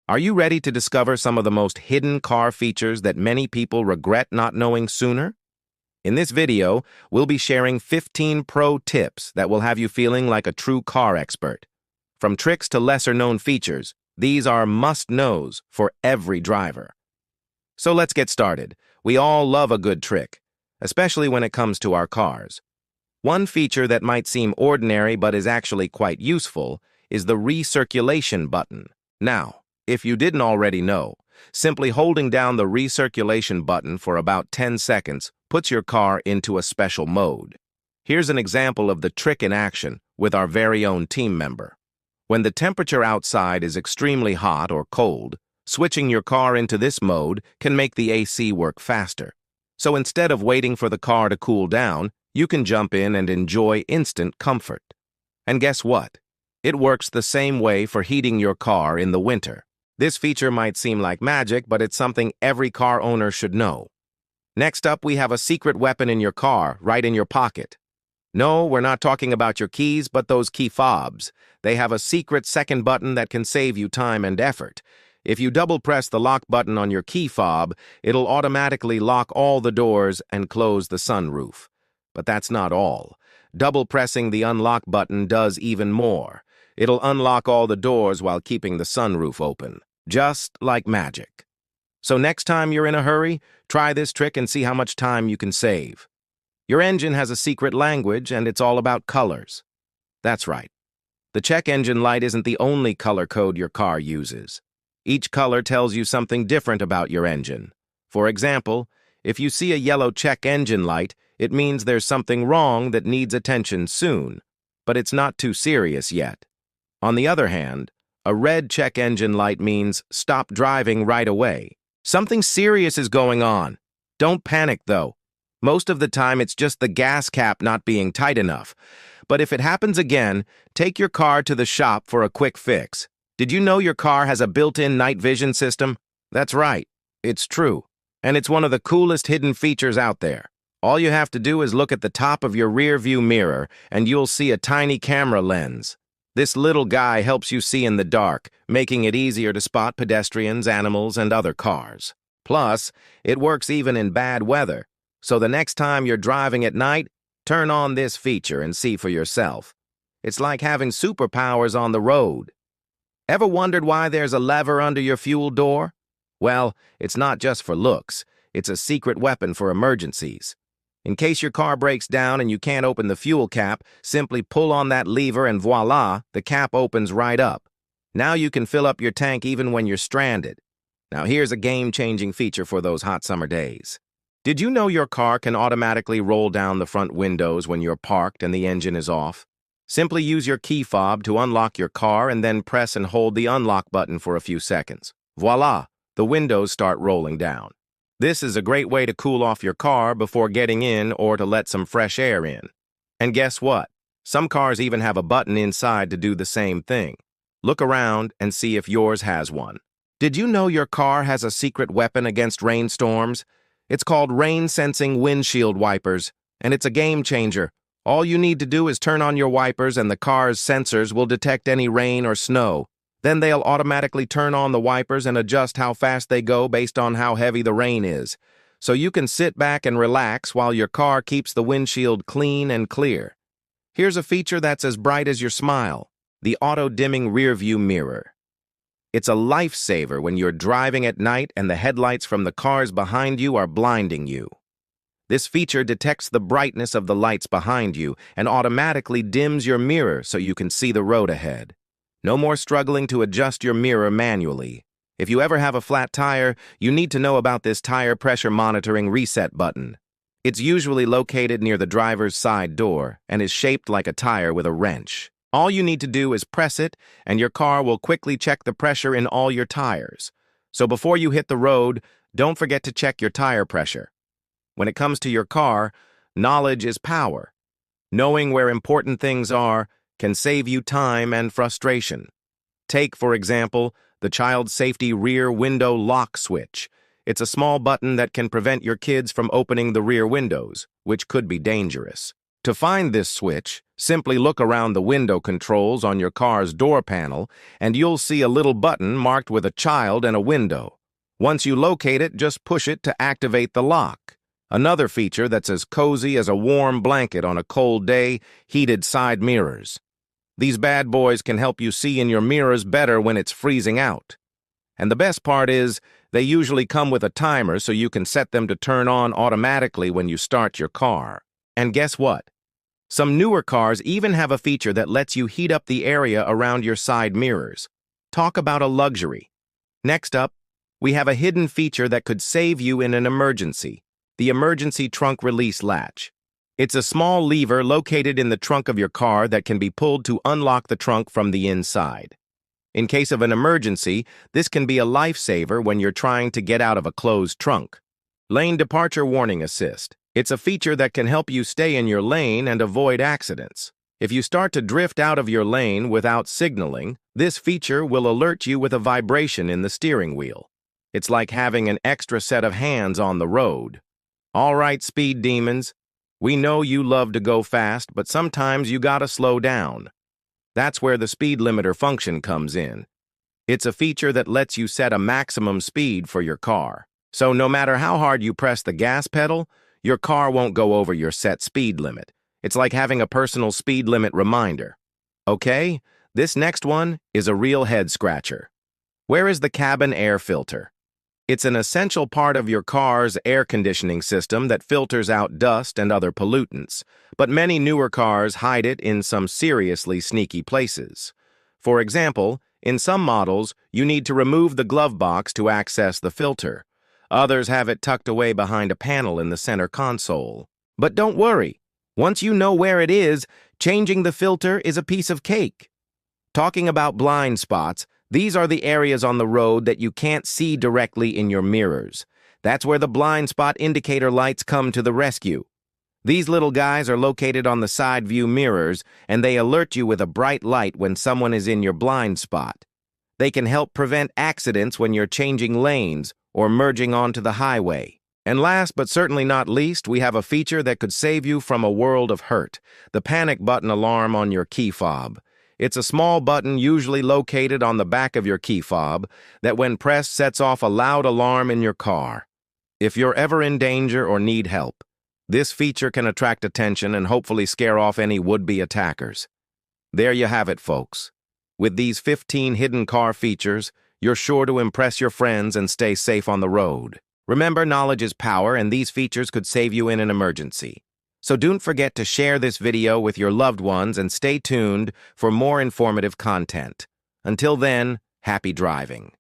Are you ready to discover some of the most hidden car features that many people regret not knowing sooner? In this video, we'll be sharing 15 pro tips that will have you feeling like a true car expert. From tricks to lesser-known features, these are must-knows for every driver. So let's get started. We all love a good trick, especially when it comes to our cars. One feature that might seem ordinary but is actually quite useful is the recirculation button. Now, if you didn't already know, simply holding down the recirculation button for about 10 seconds puts your car into a special mode. Here's an example of the trick in action with our very own team member. When the temperature outside is extremely hot or cold, switching your car into this mode can make the AC work faster. So instead of waiting for the car to cool down, you can jump in and enjoy instant comfort. And guess what? It works the same way for heating your car in the winter. This feature might seem like magic, but it's something every car owner should know. Next up, we have a secret weapon in your car, right in your pocket. No, we're not talking about your keys, but those key fobs. They have a secret second button that can save you time and effort. If you double press the lock button on your key fob, it'll automatically lock all the doors and close the sunroof. But that's not all. Double pressing the unlock button does even more. It'll unlock all the doors while keeping the sunroof open, just like magic. So next time you're in a hurry, try this trick and see how much time you can save. Your engine has a secret language, and it's all about colors. That's right. The check engine light isn't the only color code your car uses. Each color tells you something different about your engine. For example, if you see a yellow check engine light, it means there's something wrong that needs attention soon, but it's not too serious yet. On the other hand, a red check engine light means stop driving right away. Something serious is going on. Don't panic, though. Most of the time, it's just the gas cap not being tight enough. But if it happens again, take your car to the shop for a quick fix. Did you know your car has a built-in night vision system? That's right. It's true. And it's one of the coolest hidden features out there. All you have to do is look at the top of your rear view mirror, and you'll see a tiny camera lens. This little guy helps you see in the dark, making it easier to spot pedestrians, animals, and other cars. Plus, it works even in bad weather. So the next time you're driving at night, turn on this feature and see for yourself. It's like having superpowers on the road. Ever wondered why there's a lever under your fuel door? Well, it's not just for looks. It's a secret weapon for emergencies. In case your car breaks down and you can't open the fuel cap, simply pull on that lever and voila, the cap opens right up. Now you can fill up your tank even when you're stranded. Now here's a game-changing feature for those hot summer days. Did you know your car can automatically roll down the front windows when you're parked and the engine is off? Simply use your key fob to unlock your car and then press and hold the unlock button for a few seconds. Voila, the windows start rolling down. This is a great way to cool off your car before getting in or to let some fresh air in. And guess what? Some cars even have a button inside to do the same thing. Look around and see if yours has one. Did you know your car has a secret weapon against rainstorms? It's called rain-sensing windshield wipers, and it's a game changer. All you need to do is turn on your wipers and the car's sensors will detect any rain or snow. Then they'll automatically turn on the wipers and adjust how fast they go based on how heavy the rain is. So you can sit back and relax while your car keeps the windshield clean and clear. Here's a feature that's as bright as your smile: the auto-dimming rearview mirror. It's a lifesaver when you're driving at night and the headlights from the cars behind you are blinding you. This feature detects the brightness of the lights behind you and automatically dims your mirror so you can see the road ahead. No more struggling to adjust your mirror manually. If you ever have a flat tire, you need to know about this tire pressure monitoring reset button. It's usually located near the driver's side door and is shaped like a tire with a wrench. All you need to do is press it, and your car will quickly check the pressure in all your tires. So before you hit the road, don't forget to check your tire pressure. When it comes to your car, knowledge is power. Knowing where important things are can save you time and frustration. Take, for example, the child safety rear window lock switch. It's a small button that can prevent your kids from opening the rear windows, which could be dangerous. To find this switch, Simply look around the window controls on your car's door panel, and you'll see a little button marked with a child and a window. Once you locate it, just push it to activate the lock. Another feature that's as cozy as a warm blanket on a cold day: heated side mirrors. These bad boys can help you see in your mirrors better when it's freezing out. And the best part is, they usually come with a timer so you can set them to turn on automatically when you start your car. And guess what? Some newer cars even have a feature that lets you heat up the area around your side mirrors. Talk about a luxury. Next up, we have a hidden feature that could save you in an emergency: the emergency trunk release latch. It's a small lever located in the trunk of your car that can be pulled to unlock the trunk from the inside. In case of an emergency, this can be a lifesaver when you're trying to get out of a closed trunk. Lane Departure Warning Assist. It's a feature that can help you stay in your lane and avoid accidents. If you start to drift out of your lane without signaling, this feature will alert you with a vibration in the steering wheel. It's like having an extra set of hands on the road. All right, speed demons. We know you love to go fast, but sometimes you gotta slow down. That's where the speed limiter function comes in. It's a feature that lets you set a maximum speed for your car. So no matter how hard you press the gas pedal, your car won't go over your set speed limit. It's like having a personal speed limit reminder. Okay, this next one is a real head scratcher. Where is the cabin air filter? It's an essential part of your car's air conditioning system that filters out dust and other pollutants, but many newer cars hide it in some seriously sneaky places. For example, in some models, you need to remove the glove box to access the filter. Others have it tucked away behind a panel in the center console. But don't worry. Once you know where it is, changing the filter is a piece of cake. Talking about blind spots, these are the areas on the road that you can't see directly in your mirrors. That's where the blind spot indicator lights come to the rescue. These little guys are located on the side view mirrors, and they alert you with a bright light when someone is in your blind spot. They can help prevent accidents when you're changing lanes or merging onto the highway. And last but certainly not least, we have a feature that could save you from a world of hurt: the panic button alarm on your key fob. It's a small button usually located on the back of your key fob that when pressed sets off a loud alarm in your car. If you're ever in danger or need help, this feature can attract attention and hopefully scare off any would-be attackers. There you have it, folks. With these 15 hidden car features, you're sure to impress your friends and stay safe on the road. Remember, knowledge is power, and these features could save you in an emergency. So don't forget to share this video with your loved ones and stay tuned for more informative content. Until then, happy driving.